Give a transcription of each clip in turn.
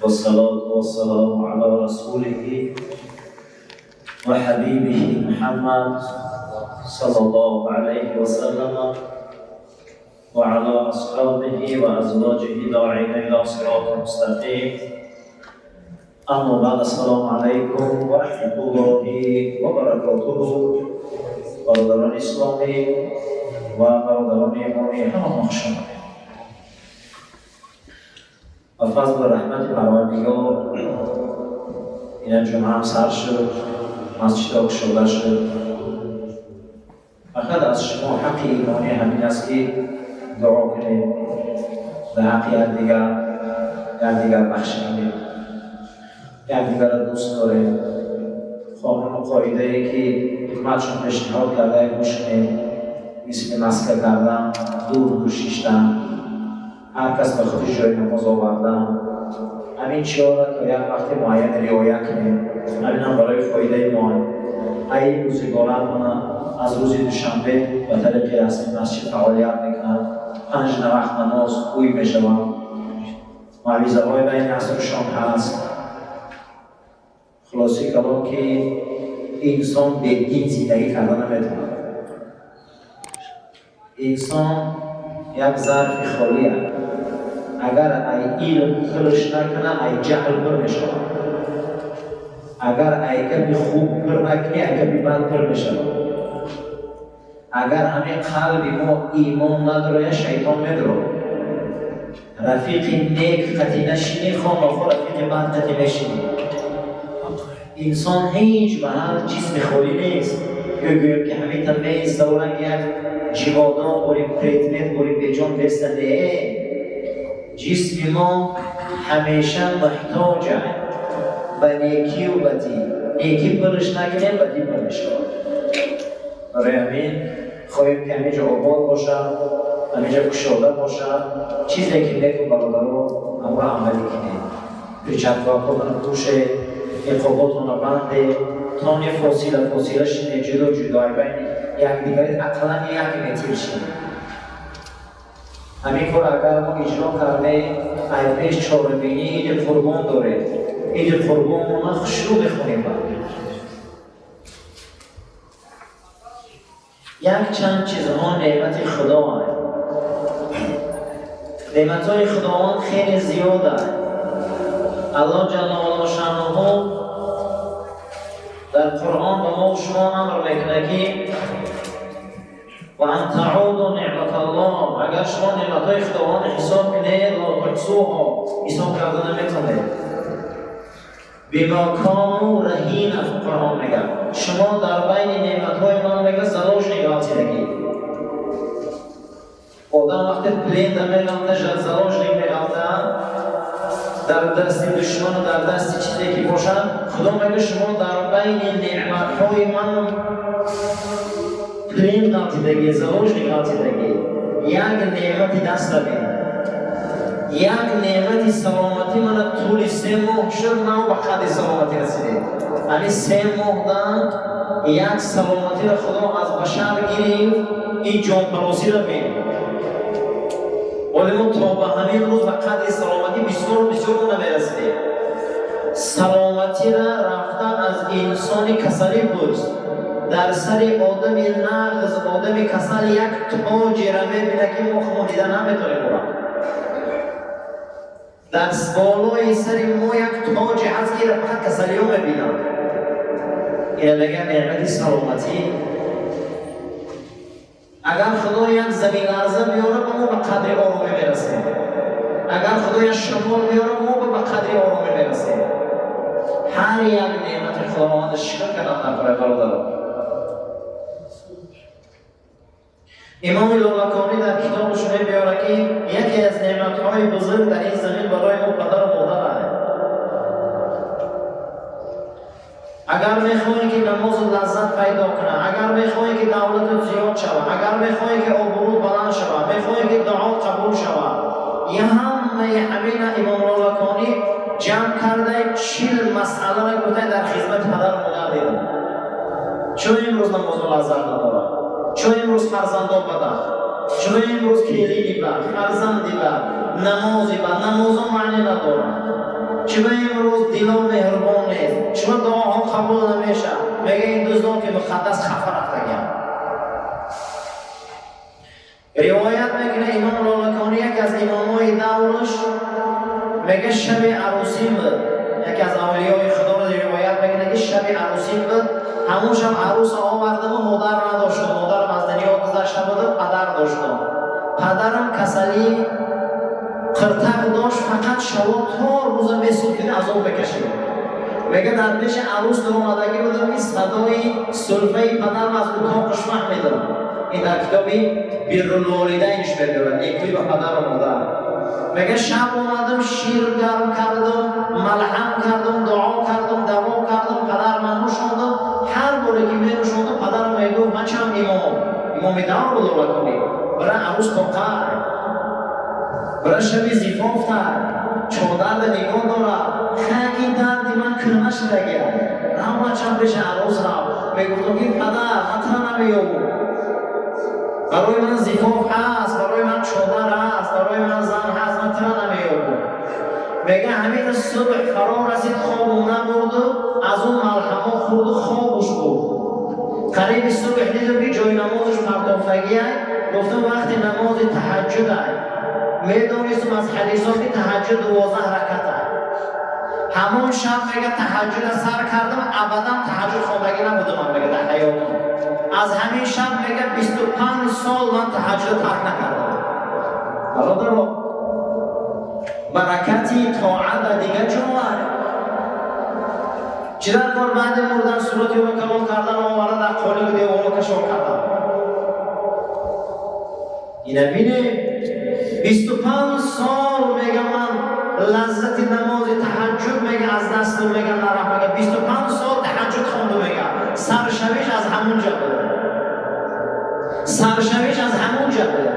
والصلاة والسلام على رسوله وحبيبه محمد صلى الله عليه وسلم وعلى أصحابه وأزواجه داعين إلى صراط مستقيم. أما بعد، السلام عليكم ورحمة الله وبركاته. برادران اسلامی و برادران ایمانی همه مخشوم و فضل و رحمت پروردگار این جمعه هم سر شد، مسجد گشوده شد. فقط از شما حق ایمانی همین است که دعا کنید، به حق یکدیگر بخشید، یکدیگر را دوست دارید. قانون و قاعده ای که خدمتشون پیشنهاد کرده گوش کنید، مثل مسکه کردن، دور شیشتن، هر کس به خودش جای نماز آوردن، همین چی‌ها را تا یک وقت معین رعایت کنید. همین هم برای فایده ما. ای روزگاران از روز دوشنبه به طریق رسمی مسجد فعالیت میکنند. 5 وقت نماز خوی میشوند. معویضه های بین عصر و شام هست. خلاصی کلام که انسان به دین زندگی کردن نمیتونه. انسان یک ظرف خالی است. اگر ای علم خلش نکنه، ای جهل پر میشه. اگر ای کمی خوب پر نکنه، ای کمی بد پر میشه. اگر همین قلب ما ایمان نداره، شیطان میدره. رفیق نیک قطعی نشینی، خامخا رفیق بد قطعی نشینی. انسان هیچ به هر جسم خالی نیست. گویم که همین تا میز دوران یک جوادان بوریم پریتمنت بوریم به جان بستنده. جسم ما همیشه محتاج به نیکی و بدی. نیکی پرش نکنه، بدی پرش کنه. برای همین خواهیم که همینجا آباد باشه، همینجا گشاده باشه. چیزی که نیکو برادران همراه عملی کنه. پیچک‌ها پوشه، اقاباتون را بنده، تانی فاصله شینه، جدا بین یکدیگری اقلا یک متر شینه. همین کار اگر ما اجرا کرده، ایپیش چهارمینی عید قربان داره. عید قربان ما خوشرو بخونیم. یک چند چیزها نعمت خدا هست. نعمت های خداوند خیلی زیاد است. الله جل و شانه در قرآن به ما و شما امر میکنه که و ان تعودوا نعمت الله. اگر شما نعمت های خداوند حساب کنید، لا تحصوها، حساب کردن نمیتونید. بما کانوا رهینا، قرآن میگه شما در بین نعمت های من میگه زلاج نگاه کنید. آدم وقتی پلین در میگه زلاج نگاه در دست دشمن و در دست چیزی که باشد، خدا میگه شما در بین نعمت‌های من پلین قاطیدگی، زواج قاطیدگی، یک نعمت دست بگیر. یک نعمت سلامتی من طول 3 ماه شد، نه به خط سلامتی رسیده. یعنی 3 ماه دن یک سلامتی را خدا از بشر گرفت، این جان پروسی را بین. ولی ما تا به همین روز به قدر سلامتی بسیار نمیرسیده. سلامتی را رفته از انسان کسلی پرس. در سر آدم نغز، آدم کسل یک تاج را میبینه که ما خمودیده نمیتونیم برم. در بالای سر ما یک تاج هست که فقط کسلی ها میبینم. این بگه نعمت سلامتی. اگر خدا یک زمین لرزه بیاره، ما به قدر آرامی میرسیم. اگر خدا یک شمال بیاره، ما به قدر آرامی میرسیم. هر یک نعمت خداوند شکر کردن نکنه برادران. امام لالکانی در کتابش می‌گوید که یکی از نعمت‌های بزرگ در این زمین برای ما پدر و مادر است. اگر می‌خواهی که نماز لذت پیدا کنه، اگر می‌خواهی که دولت زیاد شود، اگر می‌خواهی که آبرو بلند شود، می‌خواهی که دعا قبول شود، یه همین امام لالکانی جمع کرده 40 مسئله را گفته در خدمت پدر و مادر دیدن. چون امروز نماز لذت نداره؟ چون امروز فرزندان بده؟ چون امروز کلیدی بد، فرزندی بد، نمازی بد، نمازان معنی ندارد. چرا امروز دلا مهربان نیست؟ چرا دعاها قبول نمیشه؟ میگه این دو ذات مقدس خفه رفتگی. روایت میکنه امام لالکانی یک از امامای دورش میگه شب عروسی بود. یکی از اولیای خدا رو روایت میکنه که شب عروسی بود. همون شب عروس آوردم و مادر نداشتم. مادرم از دنیا گذشته بود و پدر داشتم. پدرم کسلی قرتق داشت، فقط شبا تا روز میسود که عذاب بکشید. میگه در پیش عروس در اومدگی بودم این صدای سلفه پدرم از اتاقش فهمیدم. این در کتابی بیرالوالدینش بگیرد، نیکویی به پدر و مادر. میگه شب اومدم شیر گرم کردم، ملحم کردم، دعا کردم، دوا کردم، پدر من نوشوندم. هر باره که می نوشوندم پدرم میگفت من چم امام دور بود لالکانی. برای عروس قمقر، برای شب زیفاف چادر به نگاه دارد. خیلی دردی من کرمش بگیرد. رام چم پیش عروس را میگفتم که پدر من تنها نمیام. برای من زیفاف هست، برای من چادر هست، برای من زن هست، من تنها نمیام. میگه همین صبح فرار رسید، خواب نبرد و از اون ملحمه خورد و خوابش بود. قریب صبح دیدم که جای نمازش پرتافتگی است. گفتم وقتی نماز تهجد است. میدونستم از حدیثات که تهجد 12 رکعت است. همون شب میگه تهجد سر کردم، ابدا تهجد خوندگی نبودم. من میگه در حیاتم از همین شب میگه 25 سال من تهجد ترک نکردم. برادر برکتی طاعت دیگه جوار چرا کار بعد مردن صورتی رو کلام کردن و آورده در قالی که دیوارو کشون کردن. اینه بینه 25 سال میگه من لذت نماز تهجد میگه از دستم میگه نرم. میگه 25 سال تهجد خونده میگه سرشویش از همون جبه. سرشویش از همون جبه.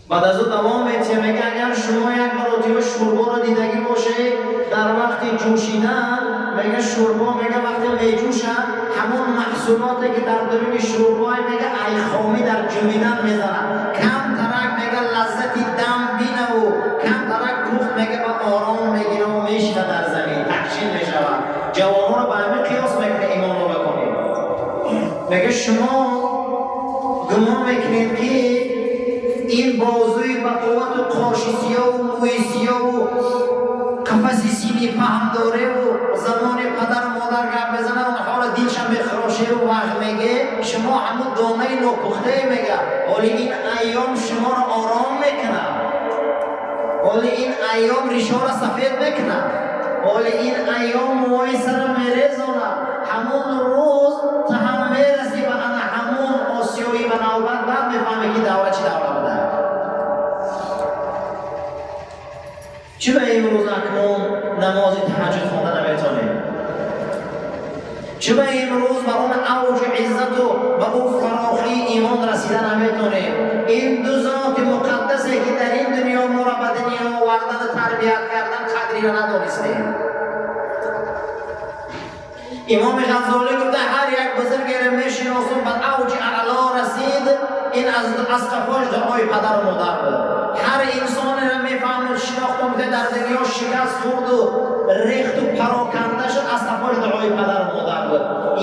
بعد از او دوام میتیه میگه اگر شما یک مراتب شوربا رو دیدگی باشه در وقتی جوشیدن میگه شوربا میگه وقتی میجوشن همون محصولاتی که در درون شوربا میگه ایخامی در جمیدن میزنن. کم ترک میگه لذتی دم بینه و کم ترک گفت میگه با آرام میگیره و میشته در زمین تکشین میشود. جوانان رو به همین قیاس میکنه ایمان رو بکنید. میگه شما گمان میکنید که این بازوی با قوت و قاشیسیه و مویسیه و قفصی سینی پهم داره و زمان پدر و مادر گپ بزنه و حال دیلشم بخراشه و وقت میگه شما همون دانه ناپخته میگه. ولی این ایام شما رو آرام میکنه. ولی این ایام ریشه را سفید میکنه. ولی این ایام موهای سر میریزونه. همون روز تا هم میرسی به انا همون آسیوی به نوبت بعد میفهمه که دوره چی دوره بوده. چرا امروز اکنون نماز تهجد خونده نمیتونیم؟ چرا امروز به اون اوج عزت و به اون فراخی ایمان رسیدن نمیتونیم؟ این دو ذات مقدسی که در این دنیا ما را به دنیا آوردن تربیت کردن قدری را ندانستیم. امام غزالی گفته هر یک بزرگی را میشناسم به اوج اعلا رسید این از قفاش دعای پدر و مادر بود. هر انسان را میفهمد شناختم که در دنیا شکست خورد و ریخت و پراکنده شد از قفاش دعای پدر و مادر بود.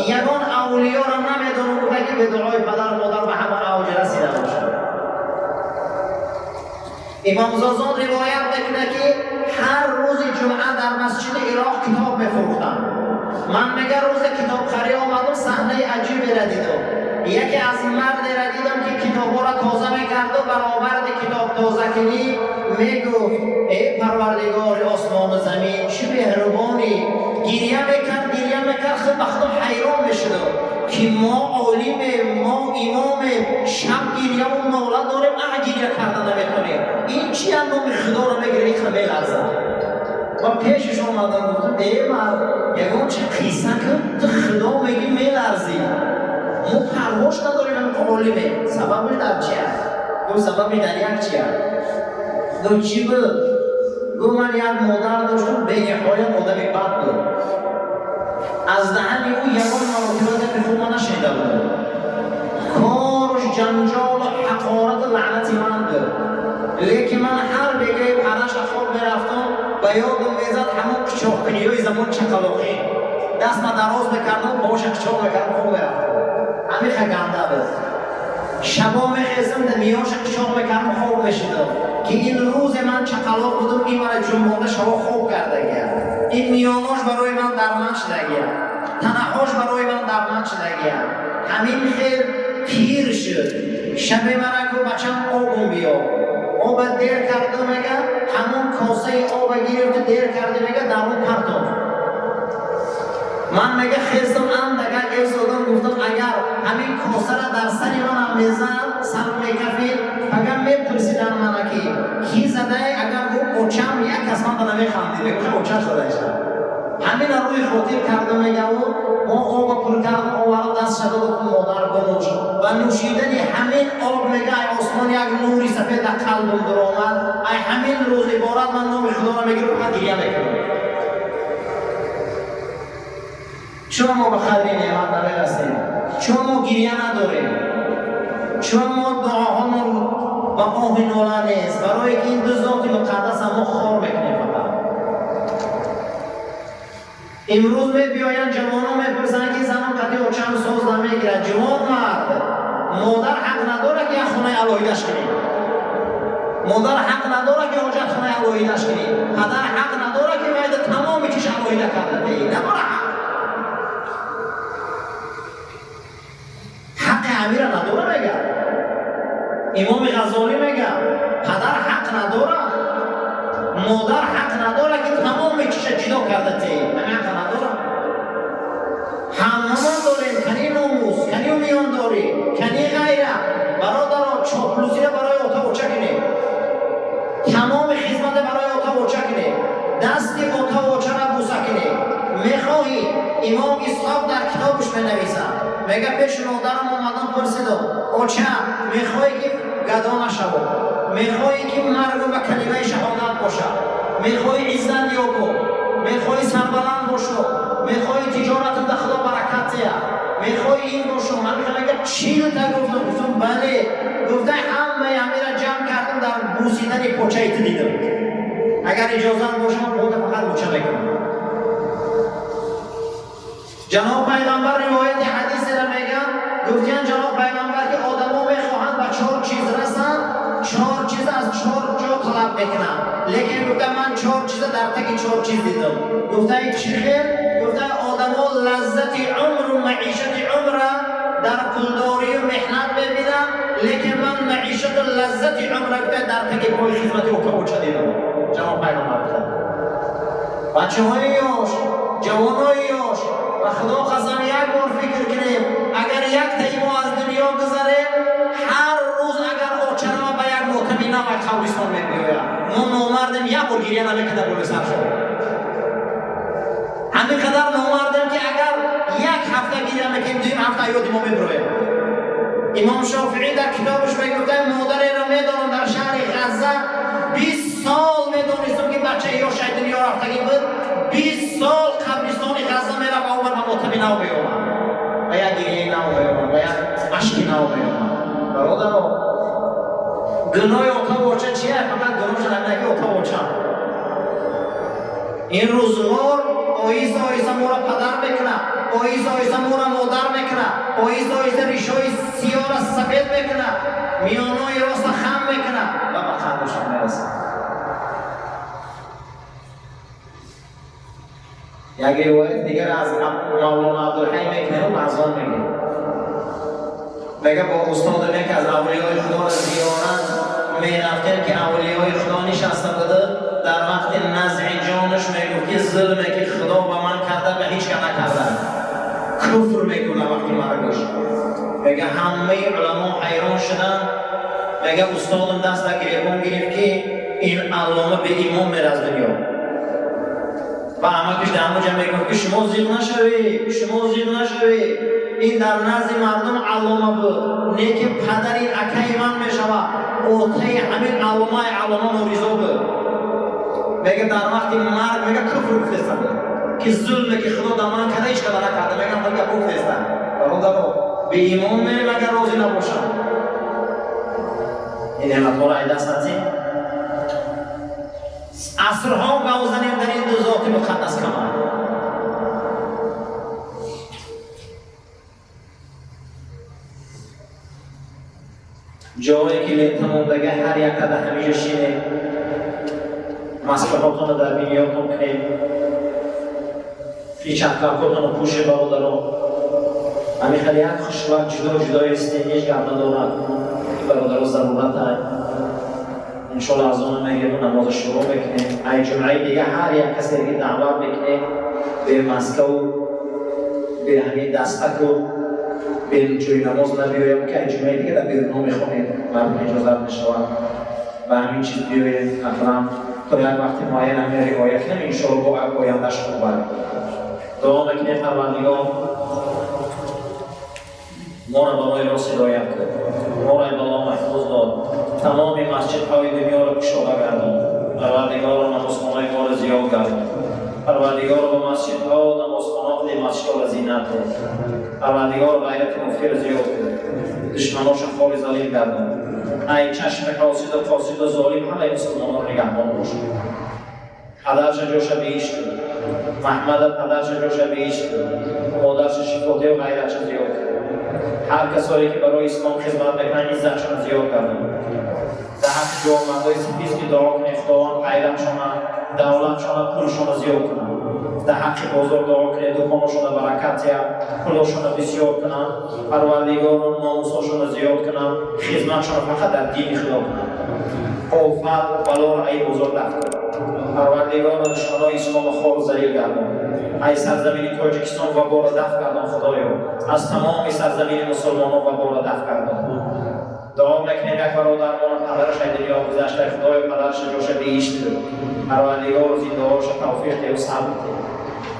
یگان اولیا را نمیدونه بوده که به دعای پدر و مادر به همان اوج رسیده باشد. امام زازان روایت میکنه که هر روز جمعه در مسجد عراق کتاب میفروختن. من میگه روز کتاب خری آمدم صحنه عجیبی را دیدم. یکی از مرد را دیدم که کتابا را تازه میکرد و برآورد کتاب تازه کنی میگفت ای پروردگار آسمان و زمین چه مهربانی. گریه میکرد خود به خودم حیران میشدم که ما عالم ما امام شب گریه و ناله داریم گریه کردن نمیتونیم. این چی نام خدا را میگیره که میلرزه. و پیشش آمدم گفتم ای مرد یکم چه قیصه که تو خدا میگی میلرزی. ما پرواش نداریم هم عالمه. سببش در چی هست؟ گفت سببش در یک چی هست؟ گفت چی بود؟ گفت من یک مادر داشتم به نهایت آدمی بد بود. از دهن او یکان مراتبات که خود ما نشنیده بود. کارش جنجال و حقارت و لعنتی من بود. لیکن من هر بگه و یادم میزد همون قچاقکنی های زمان چقلاقی دست ما دراز میکردم باشه قچاق میکردم خوب میرفت همین خگنده بود شبا میخیزم در میاش قچاق میکردم خوب میشیدم که این روز من چقلاق بودم این من جنبانده شبا خوب کرده گیا این میاناش برای من درمان شده گیا تنهاش برای من درمان شده گیا همین خیر پیر شد شب مرا که بچم آبم بیا آب دیر کرده میگه همون کاسه آب گرفت دیر کرده میگه در اون پرتاب من میگه خیستم دیگه ایستادم گفتم اگر همین کاسه را در سری من هم میزن سر میکفید اگر میپرسیدن من که کی زده اگر گفت اوچم یک کس من نمیخندید میگه اوچه شده ایشان همین روی خاطر کرده میگه ما آب پر کردم آب دست شده گفتم مادر بنوش و نوشیدنی همین آب میگه ای آسمان یک نوری سفید در قلبم در آمد ای همین روز عبارت من نام خدا را میگیرم فقط گریه میکنم چون ما به قدر نعمت نمیرسیم چون ما گریه نداریم چون ما دعاهامون با آه ناله نیست برای که این دو ذات مقدس ما خار میکنیم فقط امروز می بیاین جوانان میپرسن که زنم قدی و چند ساز نمیگیرد جوان مرد مادر حق نداره که خونه علایدش کنی مادر حق نداره که حاجت خونه علایدش کنی پدر حق نداره که باید تمام چیش علایده کرده دی نداره حق امیر نداره میگه امام غزالی میگه پدر حق نداره مادر حق نداره که تمام چیش جدا کرده دی حق نداره همه داریم کنی ناموس کنی میان داری کنی غیره برادر چاپلوسی را برای آتا اوچه کنی تمام خدمت برای آتا اوچه کنی دستی آتا اوچه را بوسه کنی میخواهی امام اسحاق در کتابش بنویسد میگه پیش مادرم اومدم پرسیدم اوچه میخواهی که گدا نشو میخواهی که مرگ و کلمه شهادت باشه میخواهی عزت یابو میخواهی سربلند باشو میخواهی تجارت در خدا برکت یا میخواهی این باشو من میگه چی رو تا گفتم بله گفته همه را جمع کردم در بوسیدن پوچه ایت دیدم اگر اجازت باشه من خود فقط پوچه میکنم جناب پیغمبر روایت حدیث را میگن گفتن جناب پیغمبر که آدما میخواهند به 4 چیز رسن 4 چیز از 4 جا طلب میکنن لیکن گفته من 4 چیز در تک 4 چیز دیدم گفته چی خیر گفته آدما لذت عمر و معیشت عمر در پولداری و محنت ببینن لیکن من معیشت و لذت عمر گفته در تک پای خدمت اوچه دیدم جناب پیغمبر گفته بچه‌های یاش جوانای یاش و خدا قسم یک بار فکر کنیم اگر یک تایمو از دنیا گذره هر روز اگر اوچنا با یک موتمی نمای قبرستان میبیاید ما نامردم یک بار گریه نمیکنه بولی سر شد همین قدر نامردم که اگر یک هفته گریه میکنیم دویم هفته یاد ما میبرویم امام شافعی در کتابش میگفته مادر را میدانم در شهر غزه 20 سال میدانستم که بچه یا شاید دنیا رفتگی بود 20 سال قبرستان غزه میره با عمر و مطمئن نو بیومد و یک گریه نو بیومد و یک عشقی نو بیومد برادر گناه اتاق اوچه چیه؟ فقط گناه شنگی اتاق اوچه این روزگار آیسته آیسته ما را پدر میکنه آیسته آیسته ما را مادر میکنه آیسته آیسته ریشای سیاه را سفید میکنه میانای راست خم میکنه و به قدرشان میرسه یک روایت دیگر از مولانا عبدالحی میکنه و ازان میگه میگه با استاد میگه از اولیای خدا را زیارت میرفتن که اولیای خدا نشسته بوده در وقت نزع جانش میگه که ظلمه که خدا با من کرده به هیچ که نکرده کفر میکنه وقتی مرگش میگه همه علما حیران شدن میگه استادم دست در گریبان گرفت که این علامه به ایمان میره از دنیا و همه کش در همه جمع میگه که شما زیغ نشوی شما زیغ نشوی این در نزد مردم علامه بود نیکی پدر این اکای من میشوه اوتای همین علامه نوریزا بود میگه در وقتی مرد میگه کفر بفرستن که ظلمه که خدا در من کرده هیچ کده نکرده میگه بلکه بفرستن برادر به ایمان میره مگر راضی نباشن این نعمت ها را دست ندیم عصرها گاو زنیم در این دو ذات مقدس کمان. جایی که لیتمون بگه هر یک قدر همیشه شینه مسکراتون رو در بینیاتون کنیم فی چند کلکاتون رو پوش برادران همین خیلی یک خوشوقت جدا جدا استیم هیچ گرد ندارد برادران ضرورت هست انشاءالله از اون میگیم نماز شروع بکنیم ای جمعه دیگه هر یک کسی دیگه دعوت بکنیم به مسکو به همین دستک و به جوی نماز نبیایم که ای جمعه دیگه در بیرون میخونیم مردم اجازت نشود و همین چیز بیایم اقلام تا یک وقتی معین همین روایت کنیم انشاءالله با آیندهش خوب بریم دعا بکنیم پروردگار ما را برای راست هدایت کن ما را بالا محفوظ داد تمام مسجدهای دنیا را گشاده گردان پروردگار نمازخانه‌های ما را زیاد گردان پروردگار با مسجدها و نمازخانه‌های مسجدها را زینت کن پروردگار غیرت مفتی را زیاد کن دشمناش خار ظالم گردان ای چشم حاسد و فاسد و ظالم همه مسلمانان را نگهبان باش پدرش جاش بهشت محمد پدرش جاش بهشت مادرش شفاته و غیرتش زیاد کن هر کسایی که برای اسلام خدمت میکنن عزتشون زیاد کردن در حق جوانمردای سپیس که دعا کنه خداوند غیرتشون دولتشون پولشون زیاد کنن در حق بازار دعا کنه دکانشون برکت پولشون بسیار کنن پروردگار ناموسشون زیاد کنن خدمتشون فقط در دین خدا کنن آفت بلا را ای بزرگ دفع کن پروردگار دشمنای اسلام خار ذلیل گردان ای سرزمین تاجیکستان وبا را دفع کردن خدایا از تمام سرزمین مسلمانان وبا را دفع کردن دعا میکنیم یک برادرمان پدرش ای دنیا گذشته خدایا پدرش جاش بهشت پروردگار زنده‌هاش توفیق ده و صبر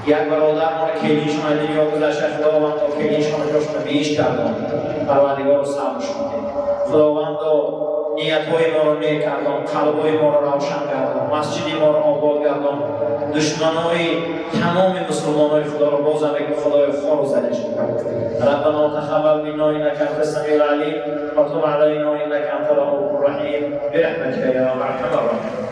ده یک برادرمان کلیشون ای دنیا گذشته خداوند تا کلیشون جاشون بهشت کردن پروردگار صبرشون ده خداوند نیت‌های ما را نیک کردن قلب‌های ما را روشن کردن مسجد ما را آباد کردن دشمنای تمام مسلمانای خدا را باز هم خدای خار و ذلیل کرد ربنا تقبل منا انك انت السميع العليم وتب علينا انك انت الرؤوف الرحيم برحمتك يا ارحم الراحمين